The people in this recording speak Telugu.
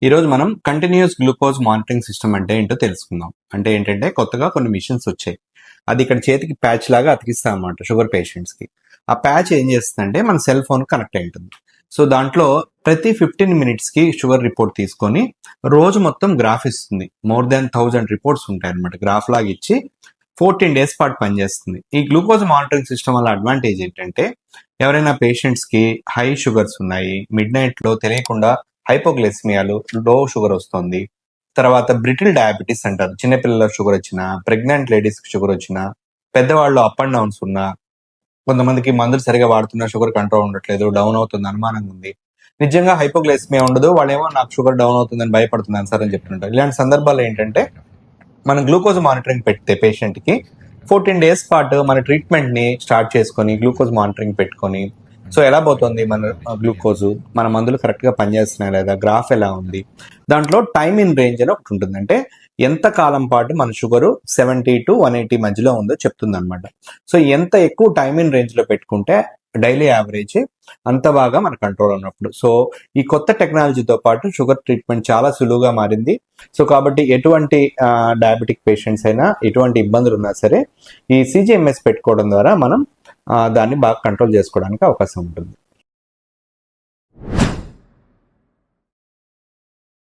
ఈరోజు మనం కంటిన్యూస్ గ్లూకోజ్ మానిటరింగ్ సిస్టమ్ అంటే ఏంటో తెలుసుకుందాం. అంటే ఏంటంటే కొత్తగా కొన్ని మిషన్స్ వచ్చాయి. అది ఇక్కడ చేతికి ప్యాచ్ లాగా అతికిస్తాం అన్నమాట షుగర్ పేషెంట్స్ కి. ఆ ప్యాచ్ ఏం చేస్తుందంటే మన సెల్ ఫోన్ కనెక్ట్ అయి ఉంటుంది. సో దాంట్లో ప్రతి 15 మినిట్స్ కి షుగర్ రిపోర్ట్ తీసుకొని రోజు మొత్తం గ్రాఫ్ ఇస్తుంది. మోర్ దాన్ 1000 రిపోర్ట్స్ ఉంటాయి అనమాట. గ్రాఫ్ లాగా ఇచ్చి 14 డేస్ పాటు పనిచేస్తుంది. ఈ గ్లూకోజ్ మానిటరింగ్ సిస్టమ్ వల్ల అడ్వాంటేజ్ ఏంటంటే ఎవరైనా పేషెంట్స్ కి హై షుగర్స్ ఉన్నాయి, మిడ్ నైట్ లో తెలియకుండా హైపోగ్లైసిమియాలు, లో షుగర్ వస్తుంది, తర్వాత బ్రిటిల్ డయాబెటీస్ అంటారు. చిన్నపిల్లల షుగర్ వచ్చినా, ప్రెగ్నెంట్ లేడీస్ కి షుగర్ వచ్చినా, పెద్దవాళ్ళు అప్ అండ్ డౌన్స్ ఉన్నా, కొంతమందికి మందులు సరిగా వాడుతున్నా షుగర్ కంట్రోల్ ఉండట్లేదు, డౌన్ అవుతుంది అనుమానంగా ఉంది. నిజంగా హైపోగ్లైసిమియా ఉండదు, వాళ్ళేమో నాకు షుగర్ డౌన్ అవుతుందని భయపడుతున్నాను సార్ అని చెప్తుంటారు. ఇలాంటి సందర్భాల్లో ఏంటంటే మనం గ్లూకోజ్ మానిటరింగ్ పెడితే పేషెంట్ కి 14 డేస్ పాటు మన ట్రీట్మెంట్ ని స్టార్ట్ చేసుకొని గ్లూకోజ్ మానిటరింగ్ పెట్టుకొని, సో ఎలా పోతుంది మన గ్లూకోజ్, మన మందులు కరెక్ట్ గా పనిచేస్తున్నాయి లేదా, గ్రాఫ్ ఎలా ఉంది, దాంట్లో టైమ్ ఇన్ రేంజ్ అని ఒకటి ఉంటుంది. అంటే ఎంత కాలం పాటు మన షుగర్ 70 to 180 మధ్యలో ఉందో చెప్తుంది అనమాట. సో ఎంత ఎక్కువ టైమ్ ఇన్ రేంజ్ లో పెట్టుకుంటే డైలీ యావరేజ్ అంత బాగా మన కంట్రోల్ ఉన్నప్పుడు. సో ఈ కొత్త టెక్నాలజీతో పాటు షుగర్ ట్రీట్మెంట్ చాలా సులువుగా మారింది. సో కాబట్టి ఎటువంటి డయాబెటిక్ పేషెంట్స్ అయినా, ఎటువంటి ఇబ్బందులు ఉన్నా సరే ఈ సిజిఎంఎస్ పెట్టుకోవడం ద్వారా మనం దాన్ని బాగా కంట్రోల్ చేసుకోవడానికి అవకాశం ఉంటుంది.